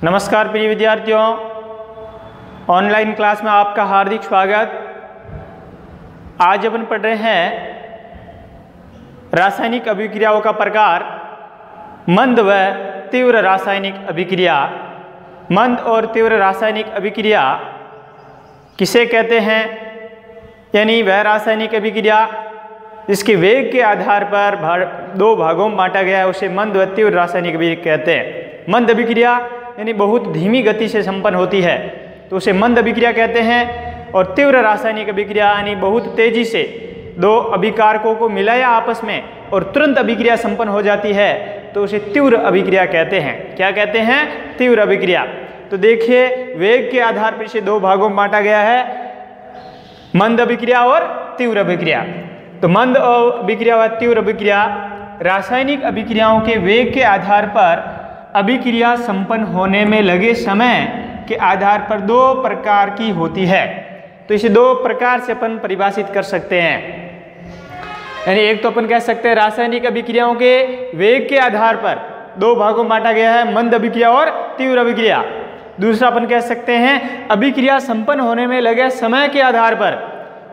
नमस्कार प्रिय विद्यार्थियों, ऑनलाइन क्लास में आपका हार्दिक स्वागत। आज अपन पढ़ रहे हैं रासायनिक अभिक्रियाओं का प्रकार, मंद व तीव्र रासायनिक अभिक्रिया। मंद और तीव्र रासायनिक अभिक्रिया किसे कहते हैं? यानी वह रासायनिक अभिक्रिया जिसके वेग के आधार पर दो भागों में बांटा गया है उसे मंद व तीव्र रासायनिक अभिक्रिया कहते हैं। मंद अभिक्रिया यानी बहुत धीमी गति से संपन्न होती है तो उसे मंद अभिक्रिया कहते हैं, और तीव्र रासायनिक अभिक्रिया यानी बहुत तेजी से दो अभिकारकों को मिलाया आपस में और तुरंत अभिक्रिया संपन्न हो जाती है तो उसे तीव्र अभिक्रिया कहते हैं। क्या कहते हैं? तीव्र अभिक्रिया। तो देखिए, वेग के आधार पर इसे दो भागों में बांटा गया है, मंद अभिक्रिया और तीव्र अभिक्रिया। तो मंद अभिक्रिया व तीव्र अभिक्रिया रासायनिक अभिक्रियाओं के वेग के आधार पर अभिक्रिया संपन्न होने में लगे समय के आधार पर दो प्रकार की होती है। तो इसे दो प्रकार से अपन परिभाषित कर सकते हैं। यानी एक तो अपन कह सकते हैं रासायनिक अभिक्रियाओं के वेग के आधार पर दो भागों में बांटा गया है, मंद अभिक्रिया और तीव्र अभिक्रिया। दूसरा अपन कह सकते हैं अभिक्रिया संपन्न होने में लगे समय के आधार पर,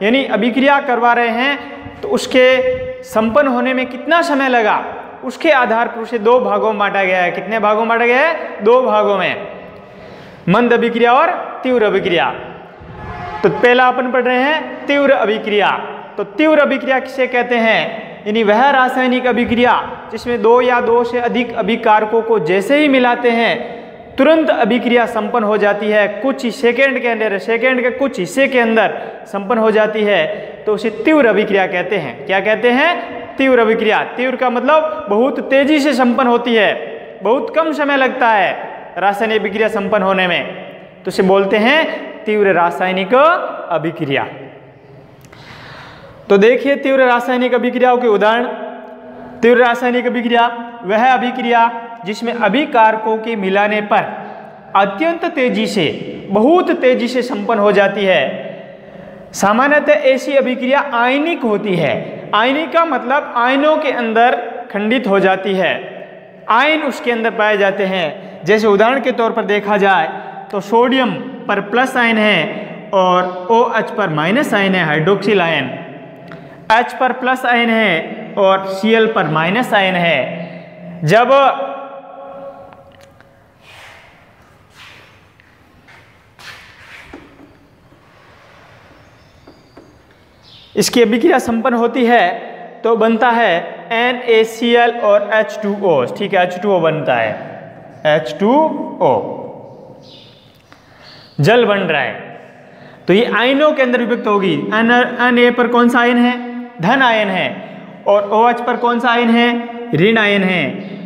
यानी अभिक्रिया करवा रहे हैं तो उसके संपन्न होने में कितना समय लगा उसके आधार पर उसे दो भागों में बांटा गया है। कितने भागों में बांटा गया है? दो भागों में, मंद अभिक्रिया और तीव्र अभिक्रिया। तो पहला अपन पढ़ रहे हैं तीव्र अभिक्रिया। तो तीव्र अभिक्रिया किसे कहते हैं? यानी वह रासायनिक अभिक्रिया जिसमें दो या दो से अधिक अभिकारकों को जैसे ही मिलाते हैं तुरंत अभिक्रिया संपन्न हो जाती है, कुछ ही सेकेंड के अंदर, सेकेंड के कुछ हिस्से के अंदर संपन्न हो जाती है तो उसे तीव्र अभिक्रिया कहते हैं। क्या कहते हैं? तीव्र अभिक्रिया। तीव्र का मतलब बहुत तेजी से संपन्न होती है, बहुत कम समय लगता है रासायनिक अभिक्रिया संपन्न होने में, तो उसे बोलते हैं तीव्र रासायनिक अभिक्रिया। तो देखिए तीव्र रासायनिक अभिक्रियाओं के उदाहरण। तीव्र रासायनिक अभिक्रिया वह अभिक्रिया जिसमें अभिकारकों के मिलाने पर अत्यंत तेजी से, बहुत तेजी से संपन्न हो जाती है। सामान्यतः ऐसी अभिक्रिया आयनिक होती है। आयनिक का मतलब आयनों के अंदर खंडित हो जाती है, आयन उसके अंदर पाए जाते हैं। जैसे उदाहरण के तौर पर देखा जाए तो सोडियम पर प्लस आयन है और OH पर माइनस आयन है, हाइड्रोक्सिल आयन। H पर प्लस आयन है और Cl पर माइनस आयन है। जब इसकी अभिक्रिया संपन्न होती है तो बनता है NaCl और H2O। ठीक है, H2O बनता है, H2O जल बन रहा है। तो ये आयनों के अंदर विभक्त होगी। Na पर कौन सा आयन है? धन आयन है। और OH पर कौन सा आयन है? ऋण आयन है।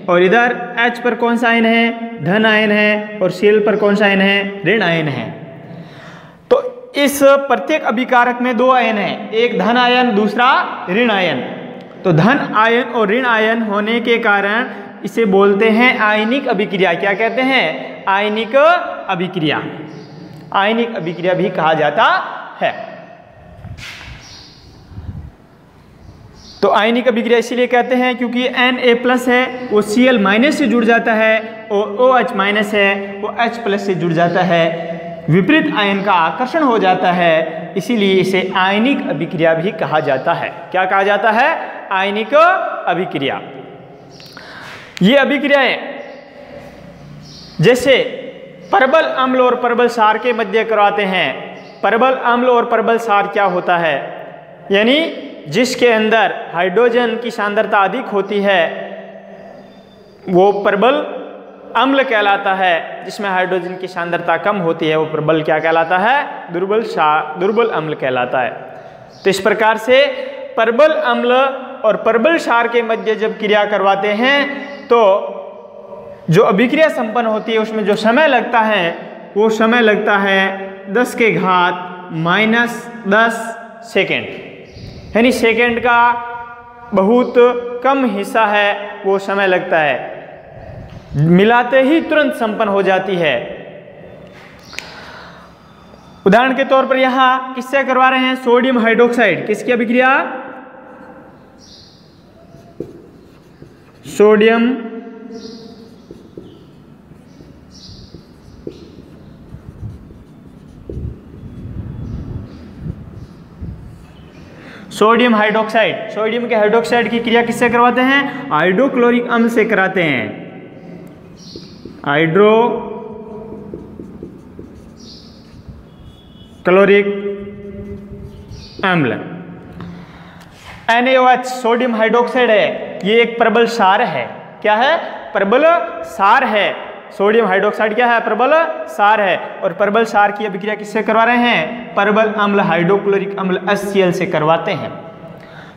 और इधर H पर कौन सा आयन है? धन आयन है। और Cl पर कौन सा आयन है? ऋण आयन है। तो इस प्रत्येक अभिकारक में दो आयन है, एक धन आयन, दूसरा ऋण आयन। तो धन आयन और ऋण आयन होने के कारण इसे बोलते हैं आयनिक अभिक्रिया। क्या कहते हैं? आयनिक अभिक्रिया। आयनिक अभिक्रिया भी कहा जाता है। तो आयनिक अभिक्रिया इसीलिए कहते हैं क्योंकि Na+ है वो Cl- से जुड़ जाता है और OH- है वो H+ से जुड़ जाता है, विपरीत आयन का आकर्षण हो जाता है, इसीलिए इसे आयनिक अभिक्रिया भी कहा जाता है। क्या कहा जाता है? आयनिक अभिक्रिया। ये अभिक्रियाएं जैसे परबल अम्ल और परबल क्षार के मध्य करवाते हैं। परबल अम्ल और परबल क्षार क्या होता है? यानी जिसके अंदर हाइड्रोजन की सांद्रता अधिक होती है वो परबल अम्ल कहलाता है, जिसमें हाइड्रोजन की सांद्रता कम होती है वो प्रबल क्या कहलाता है? दुर्बल अम्ल कहलाता है। तो इस प्रकार से परबल अम्ल और परबल क्षार के मध्य जब क्रिया करवाते हैं तो जो अभिक्रिया संपन्न होती है उसमें जो समय लगता है वो समय लगता है 10⁻⁻10 सेकेंड। यानी सेकेंड का बहुत कम हिस्सा है वो समय लगता है, मिलाते ही तुरंत संपन्न हो जाती है। उदाहरण के तौर पर यहां किससे करवा रहे हैं? Sodium hydroxide. किसकी अभिक्रिया? सोडियम सोडियम हाइड्रोक्साइड, सोडियम के हाइड्रोक्साइड की क्रिया किससे करवाते हैं? हाइड्रोक्लोरिक अम्ल से कराते हैं। हाइड्रोक्लोरिक अम्ल। NaOH सोडियम हाइड्रोक्साइड है, ये एक प्रबल क्षार है। क्या है? प्रबल क्षार है। सोडियम हाइड्रोक्साइड क्या है? प्रबल क्षार है। और प्रबल क्षार की अभिक्रिया किससे करवा रहे हैं? प्रबल अम्ल हाइड्रोक्लोरिक अम्ल HCl से करवाते हैं।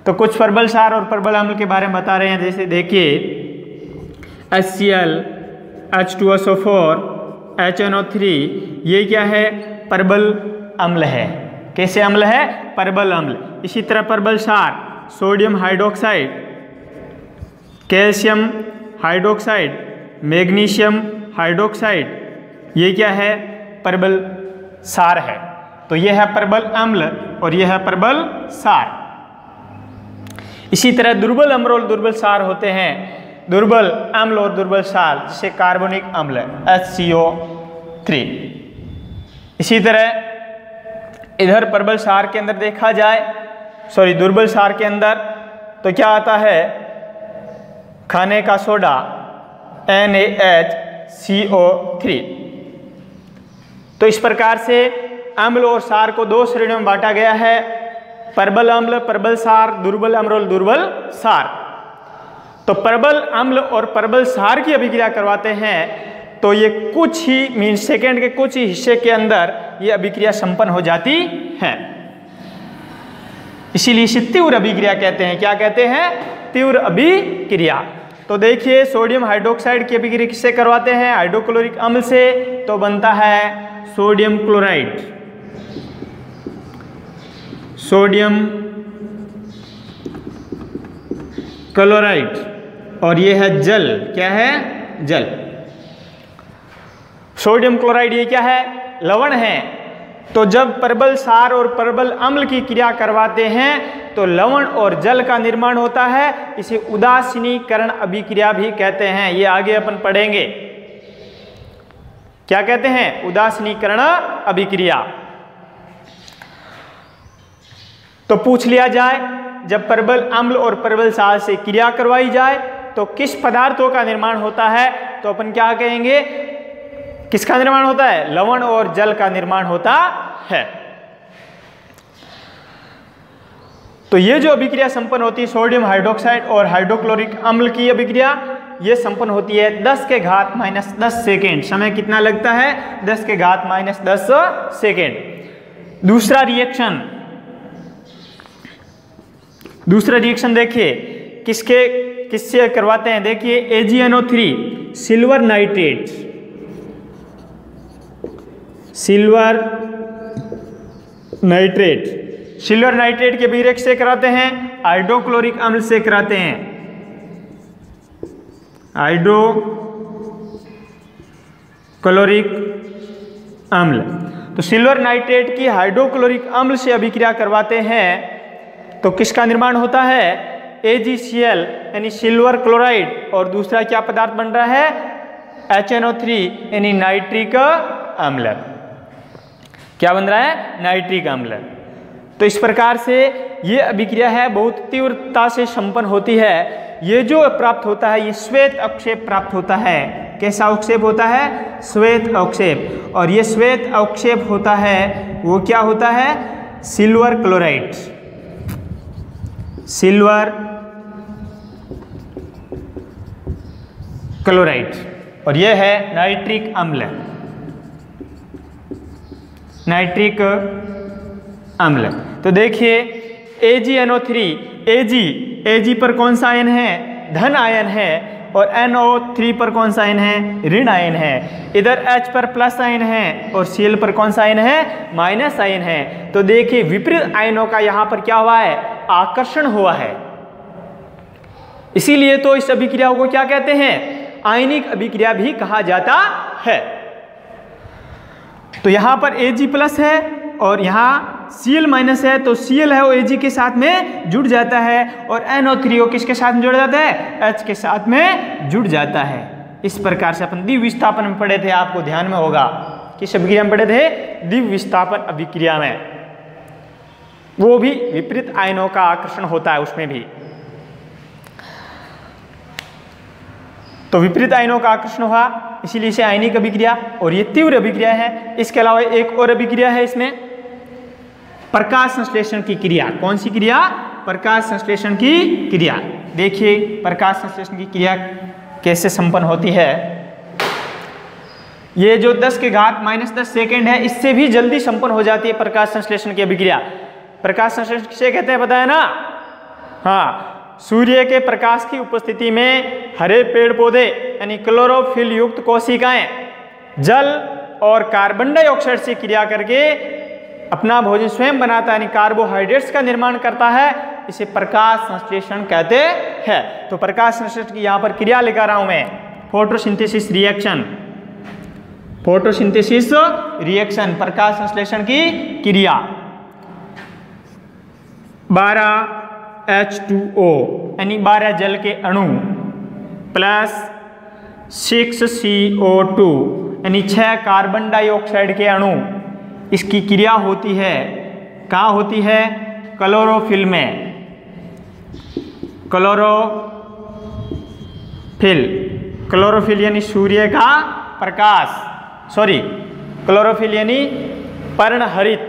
तो कुछ प्रबल क्षार और प्रबल अम्ल के बारे में बता रहे हैं। जैसे देखिए HCl, H2SO4, HNO3, ये क्या है? प्रबल अम्ल है। कैसे अम्ल है? प्रबल अम्ल। इसी तरह प्रबल क्षार sodium hydroxide, calcium hydroxide, magnesium hydroxide, ये क्या है? प्रबल क्षार है। तो ये है प्रबल अम्ल और ये है प्रबल क्षार। इसी तरह दुर्बल अम्ल और दुर्बल क्षार होते हैं। दुर्बल अम्ल और दुर्बल क्षार जिसे कार्बनिक अम्ल HCO3। इसी तरह इधर प्रबल क्षार के अंदर देखा जाए, दुर्बल क्षार के अंदर तो क्या आता है? खाने का सोडा NaHCO3। तो इस प्रकार से अम्ल और क्षार को दो श्रेणियों में बांटा गया है, प्रबल अम्ल, प्रबल क्षार, दुर्बल अम्ल और दुर्बल क्षार। तो प्रबल अम्ल और प्रबल क्षार की अभिक्रिया करवाते हैं तो ये कुछ ही सेकेंड के कुछ ही हिस्से के अंदर ये अभिक्रिया संपन्न हो जाती है। इसीलिए इसे तीव्र अभिक्रिया कहते हैं। क्या कहते हैं? तीव्र अभिक्रिया। तो देखिए सोडियम हाइड्रोक्साइड की अभिक्रिया किससे करवाते हैं? हाइड्रोक्लोरिक अम्ल से। तो बनता है सोडियम क्लोराइड, सोडियम क्लोराइड, और ये है जल। क्या है? जल। सोडियम क्लोराइड ये क्या है? लवण है। तो जब प्रबल क्षार और प्रबल अम्ल की क्रिया करवाते हैं तो लवण और जल का निर्माण होता है। इसे उदासीनीकरण अभिक्रिया भी कहते हैं। ये आगे अपन पढ़ेंगे। क्या कहते हैं? उदासीनीकरण अभिक्रिया। तो पूछ लिया जाए जब प्रबल अम्ल और प्रबल क्षार से क्रिया करवाई जाए तो किस पदार्थों का निर्माण होता है? तो अपन क्या कहेंगे? किसका निर्माण होता है? लवण और जल का निर्माण होता है। तो ये जो अभिक्रिया संपन्न होती है सोडियम हाइड्रोक्साइड और हाइड्रोक्लोरिक अम्ल की अभिक्रिया, ये संपन्न होती है 10⁻⁻10 सेकेंड। समय कितना लगता है? 10⁻⁻10 सेकेंड। दूसरा रिएक्शन देखिए किससे करवाते हैं? देखिए AgNO3 silver nitrate, silver nitrate के अभिक्रिया से कराते हैं? हाइड्रोक्लोरिक अम्ल से कराते हैं। हाइड्रोक्लोरिक अम्ल। तो सिल्वर नाइट्रेट की हाइड्रोक्लोरिक अम्ल से अभिक्रिया करवाते हैं तो किसका निर्माण होता है? AgCl यानी सिल्वर क्लोराइड, और दूसरा क्या पदार्थ बन रहा है? HNO3 यानी नाइट्रिक अम्ल। क्या बन रहा है? नाइट्रिक अम्ल। तो इस प्रकार से ये अभिक्रिया है बहुत तीव्रता से संपन्न होती है। ये जो प्राप्त होता है ये श्वेत अवक्षेप प्राप्त होता है। कैसा अवक्षेप होता है? श्वेत अवक्षेप। और ये श्वेत अवक्षेप होता है वो क्या होता है? सिल्वर क्लोराइड, सिल्वर क्लोराइड, और यह है नाइट्रिक अम्ल, नाइट्रिक अम्ल। तो देखिए AgNO3, Ag पर कौन सा आयन है? धन आयन है, और NO3 पर कौन सा आयन है? ऋण आयन है। इधर H पर प्लस आयन है और Cl पर कौन सा आयन है? माइनस आयन है। तो देखिए विपरीत आयनों का यहाँ पर क्या हुआ है? आकर्षण हुआ है। इसीलिए तो इस अभिक्रिया को क्या कहते हैं? आयनिक अभिक्रिया भी कहा जाता है। तो यहाँ पर Ag प्लस है और यहाँ Cl माइनस है, तो Cl है वो Ag के साथ में जुड़ जाता है, और NO3 वो किसके साथ में जुड़ जाता है? H के साथ में जुड़ जाता है। इस प्रकार से अपन द्विविस्थापन में पढ़े थे, आपको ध्यान में होगा। किस अभिक्रिया में पढ़े थे? द्विविस्थापन अभिक्रिया में। वो भी विपरीत आयनों का आकर्षण होता है उसमें भी। तो विपरीत आयनों का आकर्षण हुआ, इसीलिए इसे आयनिक अभिक्रिया, और ये तीव्र अभिक्रिया है। इसके अलावा एक और अभिक्रिया है इसमें, प्रकाश संश्लेषण की क्रिया। कौन सी क्रिया? प्रकाश संश्लेषण की क्रिया। देखिए प्रकाश संश्लेषण की क्रिया कैसे संपन्न होती है। ये जो 10 के घात -10 सेकेंड है, इससे भी जल्दी संपन्न हो जाती है प्रकाश संश्लेषण की अभिक्रिया। प्रकाश संश्लेषण किसे कहते हैं पता है ना? हाँ, सूर्य के प्रकाश की उपस्थिति में हरे पेड़ पौधे यानी क्लोरोफिल युक्त कोशिकाएं जल और कार्बन डाइऑक्साइड से क्रिया करके अपना भोजन स्वयं बनाता है, यानी कार्बोहाइड्रेट्स का निर्माण करता है। इसे प्रकाश संश्लेषण कहते हैं। तो प्रकाश संश्लेषण की यहाँ पर क्रिया लेकर रहा हूं मैं, फोटोसिंथेसिस रिएक्शन। फोटोसिंथेसिस रिएक्शन, प्रकाश संश्लेषण की क्रिया। 12H2O यानी 12 जल के अणु प्लस 6CO2 यानी 6 कार्बन डाइऑक्साइड के अणु, इसकी क्रिया होती है कहाँ होती है? क्लोरोफिल में। क्लोरोफिल यानी सूर्य का प्रकाश, क्लोरोफिल यानी पर्णहरित।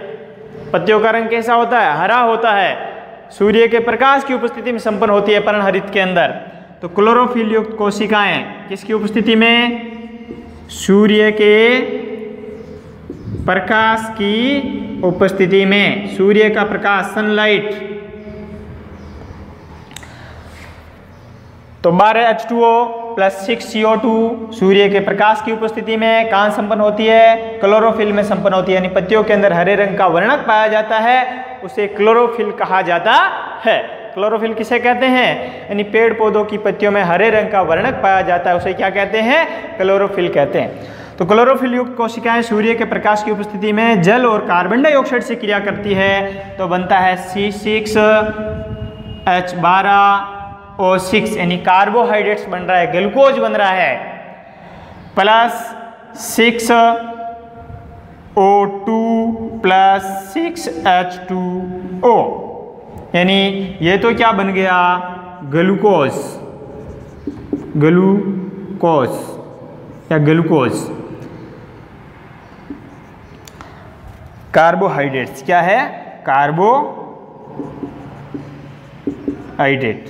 पत्तियों का रंग कैसा होता है? हरा होता है। सूर्य के प्रकाश की उपस्थिति में संपन्न होती है पर्णहरित के अंदर। तो क्लोरोफिल युक्त कोशिकाएं किसकी उपस्थिति में? सूर्य के प्रकाश की उपस्थिति में। सूर्य का प्रकाश, सनलाइट। तो 12H2O प्लस 6CO2 सूर्य के प्रकाश की उपस्थिति में कहाँ संपन्न होती है? क्लोरोफिल में संपन्न होती है, यानी पत्तियों के अंदर हरे रंग का वर्णक पाया जाता है, उसे क्लोरोफिल कहा जाता है। क्लोरोफिल किसे कहते हैं? यानी पेड़ पौधों की पत्तियों में हरे रंग का वर्णक पाया जाता है, उसे क्या कहते हैं? क्लोरोफिल कहते हैं। तो क्लोरोफिल युक्त कोशिकाएं सूर्य के प्रकाश की उपस्थिति में जल और कार्बन डाइऑक्साइड से क्रिया करती है, तो बनता है C6H12O6 यानी कार्बोहाइड्रेट्स बन रहा है, ग्लूकोज बन रहा है, प्लस 6O2 प्लस 6H2O यानी ये तो क्या बन गया? ग्लूकोज या ग्लूकोज। कार्बोहाइड्रेट्स क्या है? कार्बोहाइड्रेट।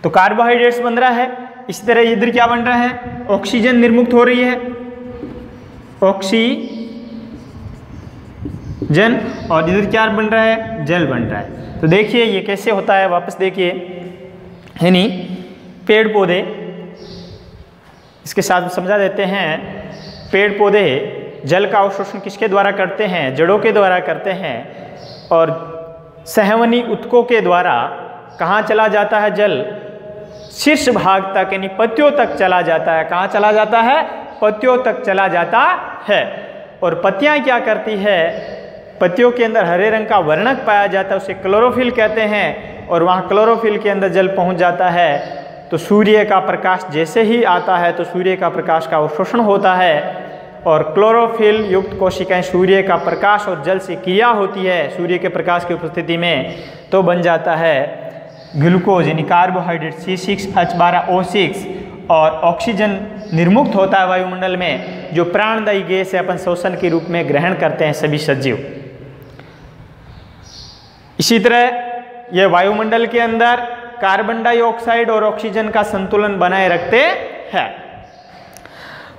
तो कार्बोहाइड्रेट्स बन रहा है। इसी तरह इधर क्या बन रहा है? ऑक्सीजन निर्मुक्त हो रही है, ऑक्सीजन, और इधर क्या बन रहा है? जल बन रहा है। तो देखिए ये कैसे होता है, वापस देखिए, है नी पेड़ पौधे, इसके साथ समझा देते हैं। पेड़ पौधे जल का अवशोषण किसके द्वारा करते हैं? जड़ों के द्वारा करते हैं, और संवहनी ऊतकों के द्वारा कहाँ चला जाता है जल? शीर्ष भाग तक यानी पत्तियों तक चला जाता है। कहाँ चला जाता है? पत्तियों तक चला जाता है। और पत्तियाँ क्या करती है? पत्तियों के अंदर हरे रंग का वर्णक पाया जाता है, उसे क्लोरोफिल कहते हैं, और वहाँ क्लोरोफिल के अंदर जल पहुँच जाता है। तो सूर्य का प्रकाश जैसे ही आता है तो सूर्य का प्रकाश का अवशोषण होता है, और क्लोरोफिल युक्त कोशिकाएं सूर्य का प्रकाश और जल से क्रिया होती है सूर्य के प्रकाश की उपस्थिति में, तो बन जाता है ग्लूकोज यानी कार्बोहाइड्रेट C6H12O6, और ऑक्सीजन निर्मुक्त होता है वायुमंडल में, जो प्राणदायी गैस है, अपन श्वसन के रूप में ग्रहण करते हैं सभी सजीव। इसी तरह यह वायुमंडल के अंदर कार्बन डाइऑक्साइड और ऑक्सीजन का संतुलन बनाए रखते हैं।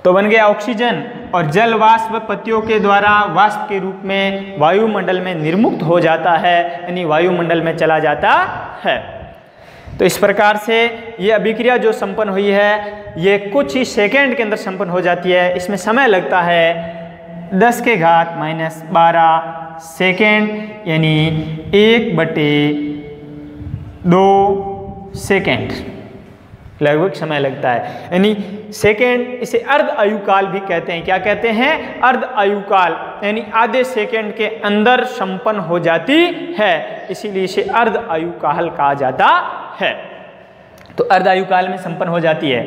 तो बन गया ऑक्सीजन, और जल वाष्प पत्तियों के द्वारा वाष्प के रूप में वायुमंडल में निर्मुक्त हो जाता है, यानी वायुमंडल में चला जाता है। तो इस प्रकार से ये अभिक्रिया जो संपन्न हुई है, ये कुछ ही सेकेंड के अंदर संपन्न हो जाती है। इसमें समय लगता है 10 के घात -12 सेकेंड, यानी 1/2 सेकेंड लगभग समय लगता है। यानी सेकेंड, इसे अर्ध आयुकाल भी कहते हैं। क्या कहते हैं? अर्ध आयुकाल, यानी आधे सेकेंड के अंदर संपन्न हो जाती है, इसीलिए इसे अर्ध आयुकाल कहा जाता है। तो अर्ध आयुकाल में संपन्न हो जाती है।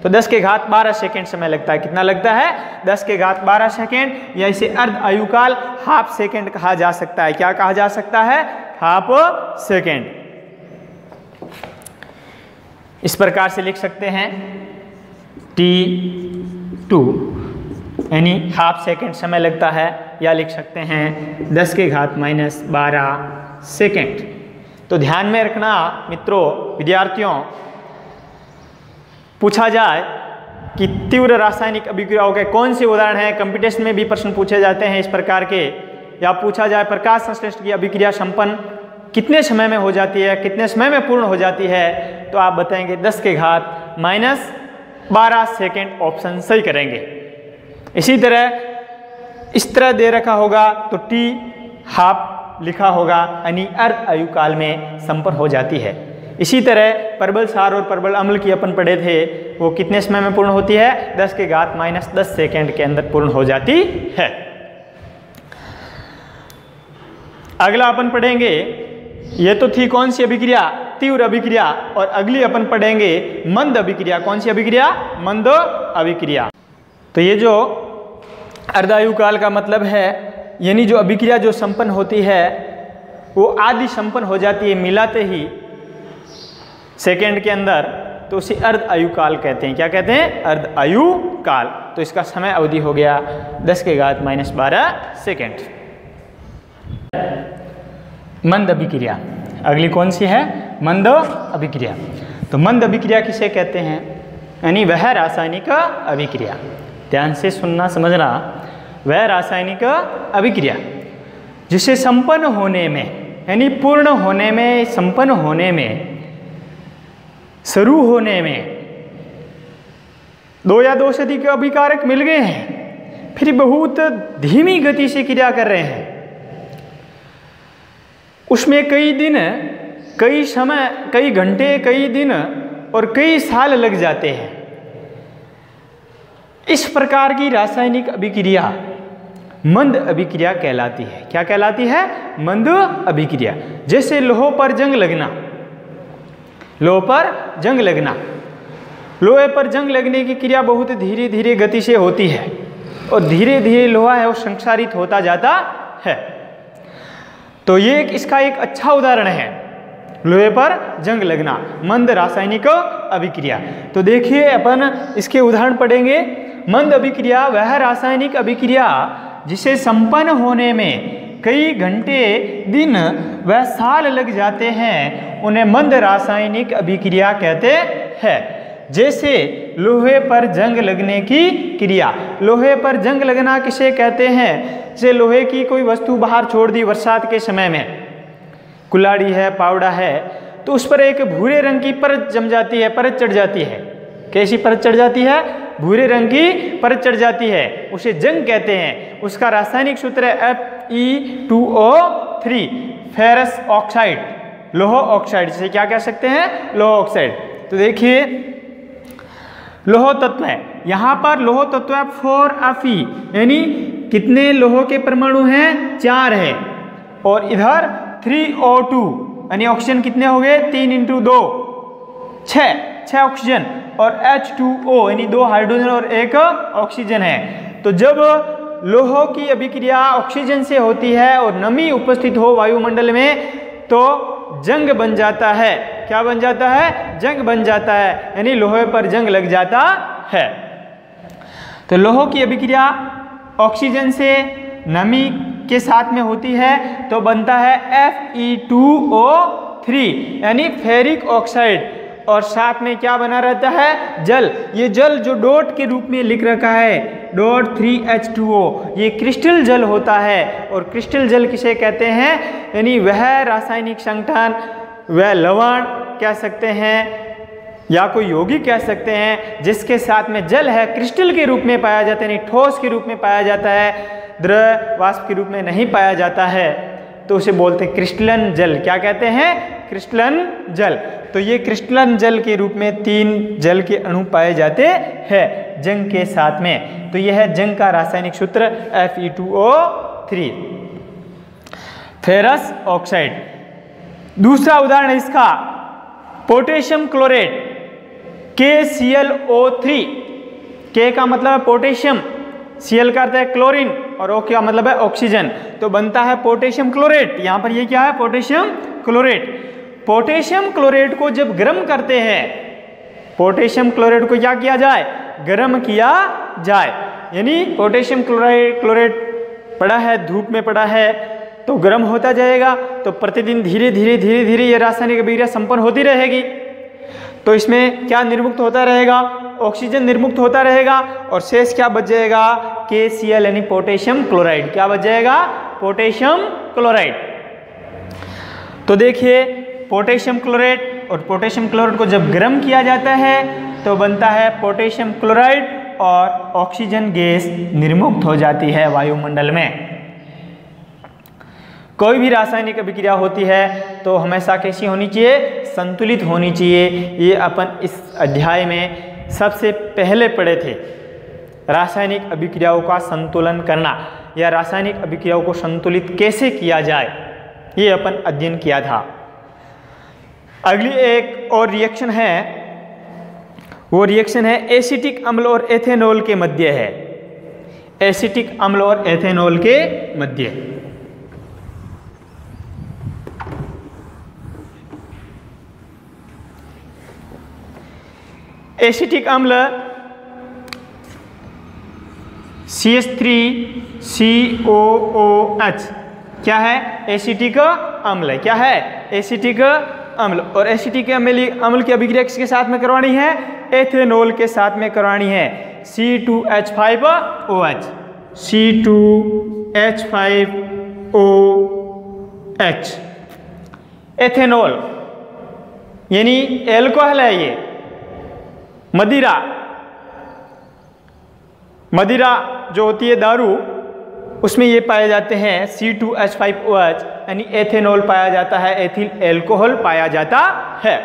तो 10 के घात 12 सेकेंड समय लगता है। कितना लगता है? 10 के घात 12 सेकेंड, या इसे अर्ध आयुकाल हाफ सेकेंड कहा जा सकता है। क्या कहा जा सकता है? Half second. इस प्रकार से लिख सकते हैं T2 यानी हाफ सेकेंड समय लगता है, या लिख सकते हैं 10 के घात -12 सेकेंड। तो ध्यान में रखना मित्रों, विद्यार्थियों, पूछा जाए कि तीव्र रासायनिक अभिक्रियाओं के कौन से उदाहरण हैं, कंपटीशन में भी प्रश्न पूछे जाते हैं इस प्रकार के, या पूछा जाए प्रकाश संश्लेषण की अभिक्रिया संपन्न कितने समय में हो जाती है, कितने समय में पूर्ण हो जाती है, तो आप बताएंगे 10 के घात -12 सेकेंड ऑप्शन सही करेंगे। इसी तरह इस तरह दे रखा होगा तो T हाफ लिखा होगा, यानी अर्ध आयुकाल में संपन्न हो जाती है। इसी तरह परबल सार और परबल अम्ल की अपन पढ़े थे, वो कितने समय में पूर्ण होती है? 10 के घात -10 सेकेंड के अंदर पूर्ण हो जाती है। अगला अपन पढ़ेंगे, ये तो थी कौन सी अभिक्रिया? तीव्र अभिक्रिया। और अगली अपन पढ़ेंगे मंद अभिक्रिया। कौन सी अभिक्रिया? मंद अभिक्रिया। तो ये जो अर्धायुकाल का मतलब है, यानी जो अभिक्रिया जो संपन्न होती है वो आदि संपन्न हो जाती है मिलाते ही सेकेंड के अंदर, तो उसे अर्ध आयुकाल कहते हैं। क्या कहते हैं? अर्ध आयुकाल। तो इसका समय अवधि हो गया 10 के घात -12 सेकेंड। मंद अभिक्रिया अगली कौन सी है? मंद अभिक्रिया। तो मंद अभिक्रिया किसे कहते हैं? यानी वह रासायनिक अभिक्रिया, ध्यान से सुनना समझना, वह रासायनिक अभिक्रिया जिसे संपन्न होने में, यानी पूर्ण होने में, संपन्न होने में, शुरू होने में 2 या 2 से अधिक अभिकारक मिल गए हैं, फिर बहुत धीमी गति से क्रिया कर रहे हैं, उसमें कई दिन, कई समय, कई घंटे, कई दिन और कई साल लग जाते हैं। इस प्रकार की रासायनिक अभिक्रिया मंद अभिक्रिया कहलाती है। क्या कहलाती है? मंद अभिक्रिया। जैसे लोहे पर जंग लगना, लोहे पर जंग लगना, लोहे पर जंग लगने की क्रिया बहुत धीरे धीरे गति से होती है और धीरे धीरे लोहा है वो संक्षारित होता जाता है। तो ये इसका एक अच्छा उदाहरण है, लोहे पर जंग लगना, मंद रासायनिक अभिक्रिया। तो देखिए अपन इसके उदाहरण पढ़ेंगे। मंद अभिक्रिया वह रासायनिक अभिक्रिया जिसे संपन्न होने में कई घंटे, दिन व साल लग जाते हैं, उन्हें मंद रासायनिक अभिक्रिया कहते हैं। जैसे लोहे पर जंग लगने की क्रिया। लोहे पर जंग लगना किसे कहते हैं? जैसे लोहे की कोई वस्तु बाहर छोड़ दी बरसात के समय में, कुल्हाड़ी है, पावड़ा है, तो उस पर एक भूरे रंग की परत जम जाती है, परत चढ़ जाती है। कैसी परत चढ़ जाती है? भूरे रंग की परत चढ़ जाती है, उसे जंग कहते हैं। उसका रासायनिक सूत्र है Fe2O3, फेरस ऑक्साइड, लोह ऑक्साइड, जिसे क्या कह सकते हैं? लोह ऑक्साइड। तो देखिए लोह तत्व है, यहाँ पर लोह तत्व है 4Fe, यानी कितने लोह के परमाणु हैं? 4 है। और इधर 3O2, यानी ऑक्सीजन कितने हो गए? 3 × 2 6 ऑक्सीजन, और H2O यानी 2 हाइड्रोजन और 1 ऑक्सीजन है। तो जब लोहों की अभिक्रिया ऑक्सीजन से होती है और नमी उपस्थित हो वायुमंडल में, तो जंग बन जाता है। क्या बन जाता है? जंग बन जाता है, यानी लोहे पर जंग लग जाता है। तो लोहों की अभिक्रिया ऑक्सीजन से नमी के साथ में होती है तो बनता है Fe2O3, यानी फेरिक ऑक्साइड, और साथ में क्या बना रहता है? जल। ये जल जो डॉट के रूप में लिख रखा है, डॉट 3H2O, ये क्रिस्टल जल होता है। और क्रिस्टल जल किसे कहते हैं? यानी वह रासायनिक संगठन, वह लवण कह सकते हैं या कोई यौगिक कह सकते हैं, जिसके साथ में जल है, क्रिस्टल के रूप में पाया जाता है, यानी ठोस के रूप में पाया जाता है, द्रव वाष्प के रूप में नहीं पाया जाता है, तो उसे बोलते हैं क्रिस्टलन जल। क्या कहते हैं? क्रिस्टलन जल। तो ये क्रिस्टलन जल के रूप में 3 जल के अणु पाए जाते हैं जंग के साथ में। तो यह है जंग का रासायनिक सूत्र Fe2O3, फेरस ऑक्साइड। दूसरा उदाहरण है इसका पोटेशियम क्लोरेट। KClO3, K का मतलब है पोटेशियम, Cl का अर्थ है क्लोरीन और O का मतलब है ऑक्सीजन, तो बनता है पोटेशियम क्लोरेट। यहाँ पर ये क्या है, पोटेशियम क्लोरेट। पोटेशियम क्लोरेट को जब गर्म करते हैं, पोटेशियम क्लोरेट को क्या किया जाए, गर्म किया जाए, यानी पोटेशियम क्लोरेट पड़ा है, धूप में पड़ा है तो गर्म होता जाएगा, तो प्रतिदिन धीरे धीरे ये रासायनिक अभिक्रिया संपन्न होती रहेगी। तो इसमें क्या निर्मुक्त होता रहेगा, ऑक्सीजन निर्मुक्त होता रहेगा और शेष क्या बच जाएगा, KCl यानी पोटेशियम क्लोराइड। क्या बच जाएगा, पोटेशियम क्लोराइड। तो देखिए पोटेशियम क्लोरेट और पोटेशियम क्लोराइड को जब गर्म किया जाता है तो बनता है पोटेशियम क्लोराइड और ऑक्सीजन गैस निर्मुक्त हो जाती है वायुमंडल में। कोई भी रासायनिक अभिक्रिया होती है तो हमेशा कैसी होनी चाहिए, संतुलित होनी चाहिए। ये अपन इस अध्याय में सबसे पहले पढ़े थे, रासायनिक अभिक्रियाओं का संतुलन करना या रासायनिक अभिक्रियाओं को संतुलित कैसे किया जाए, ये अपन अध्ययन किया था। अगली एक और रिएक्शन है, वो रिएक्शन है एसिटिक अम्ल और एथेनॉल के मध्य है। एसिटिक अम्ल और एथेनॉल के मध्य एसिटिक अम्ल CH3COOH क्या है, एसिटिक अम्ल है। क्या है, एसिटिक अम्ल। और एसिटिक अम्ल की अभिक्रिया किसके साथ में करवानी है, एथेनॉल के साथ में करवानी है। C2H5OH, C2H5OH एथेनॉल यानी एल्कोहल है। ये मदिरा जो होती है दारू, उसमें ये पाए जाते हैं C2H5OH यानी एथेनॉल पाया जाता है, एथिल एल्कोहल पाया जाता है।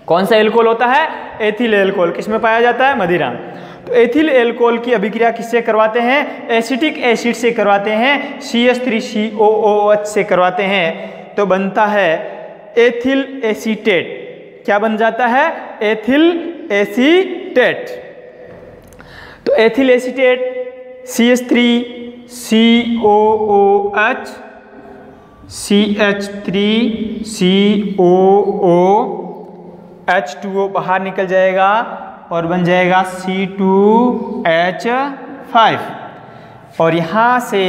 कौन सा एल्कोहल होता है, एथिल एल्कोहल। किसमें पाया जाता है, मदिरा। तो एथिल एल्कोहल की अभिक्रिया किससे करवाते हैं, एसिटिक एसिड से करवाते हैं, CH3COOH से करवाते हैं, तो बनता है एथिल एसीटेट। क्या बन जाता है, एथिल एसीटेट। तो एथिल एसीटेट CH3COOH CH3COOH2O बाहर निकल जाएगा और बन जाएगा C2H5 और यहाँ से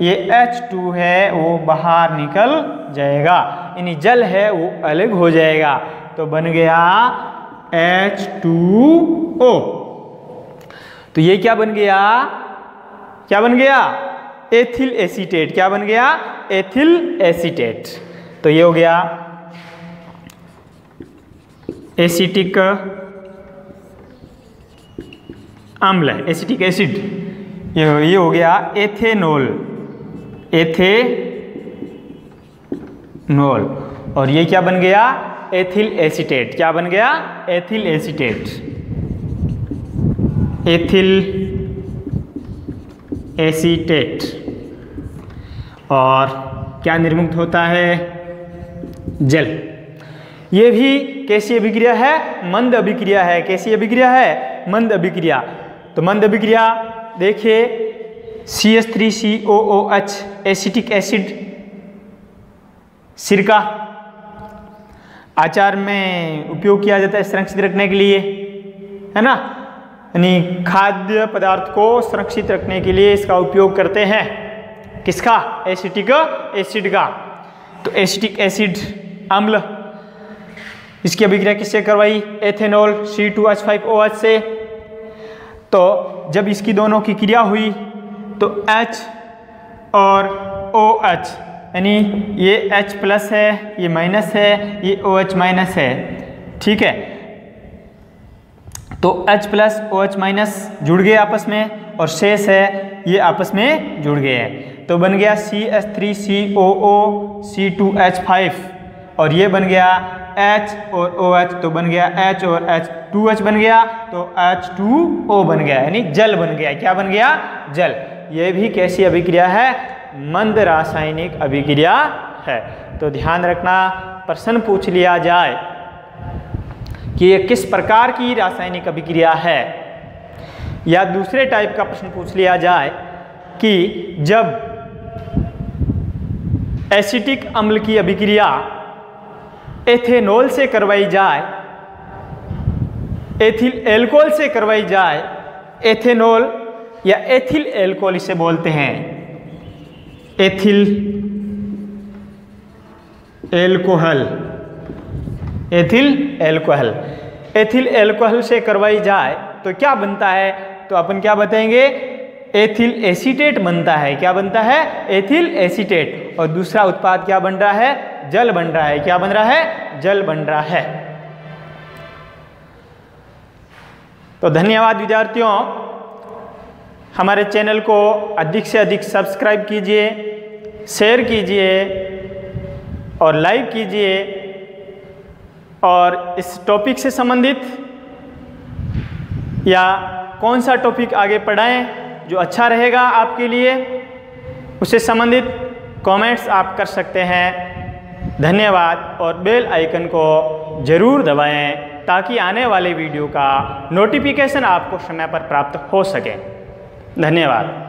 ये H2 है वो बाहर निकल जाएगा, यानी जल है वो अलग हो जाएगा, तो बन गया H2O। तो ये क्या बन गया, क्या बन गया, एथिल एसीटेट। क्या बन गया, एथिल एसीटेट। तो ये हो गया एसिटिक अम्ल, एसिटिक एसिड। ये हो गया एथेनॉल, एथेनॉल। और ये क्या बन गया, एथिल एसीटेट। क्या बन गया, एथिल एसीटेट, एथिल एसीटेट। और क्या निर्मुक्त होता है, जल। ये भी कैसी अभिक्रिया है, मंद अभिक्रिया है। कैसी अभिक्रिया है, मंद अभिक्रिया। तो मंद अभिक्रिया देखिए CH3COOH एसिटिक एसिड, सिरका आचार में उपयोग किया जाता है संरक्षित रखने के लिए, है ना, यानी खाद्य पदार्थ को सुरक्षित रखने के लिए इसका उपयोग करते हैं। किसका, एसिटिक एसिड का। तो एसिटिक एसिड अम्ल, इसकी अभिक्रिया किससे करवाई, एथेनॉल C2H5OH से। तो जब इसकी दोनों की क्रिया हुई तो H और OH, यानी ये H प्लस है, ये माइनस है, ये OH माइनस है, ठीक है। तो H प्लस OH माइनस जुड़ गए आपस में और शेष है ये आपस में जुड़ गए हैं, तो बन गया CH3COO C2H5 और ये बन गया H और OH, तो बन गया H और H, 2H बन गया तो H2O बन गया, यानी जल बन गया। क्या बन गया, जल। ये भी कैसी अभिक्रिया है, मंद रासायनिक अभिक्रिया है। तो ध्यान रखना, प्रश्न पूछ लिया जाए कि ये किस प्रकार की रासायनिक अभिक्रिया है। या दूसरे टाइप का प्रश्न पूछ लिया जाए कि जब एसिटिक अम्ल की अभिक्रिया एथेनॉल से करवाई जाए, एथिल एल्कोहल से करवाई जाए, एथेनॉल या एथिल एल्कोहल इसे बोलते हैं, ethyl alcohol, ethyl alcohol, ethyl alcohol से करवाई जाए तो क्या बनता है, तो अपन क्या बताएंगे, एथिल एसीटेट बनता है। क्या बनता है, एथिल एसीटेट। और दूसरा उत्पाद क्या बन रहा है, जल बन रहा है। क्या बन रहा है, जल बन रहा है। तो धन्यवाद विद्यार्थियों, हमारे चैनल को अधिक से अधिक सब्सक्राइब कीजिए, शेयर कीजिए और लाइक कीजिए। और इस टॉपिक से संबंधित या कौन सा टॉपिक आगे पढ़ाएं जो अच्छा रहेगा आपके लिए, उससे संबंधित कमेंट्स आप कर सकते हैं। धन्यवाद। और बेल आइकन को ज़रूर दबाएं ताकि आने वाले वीडियो का नोटिफिकेशन आपको समय पर प्राप्त हो सके। धन्यवाद।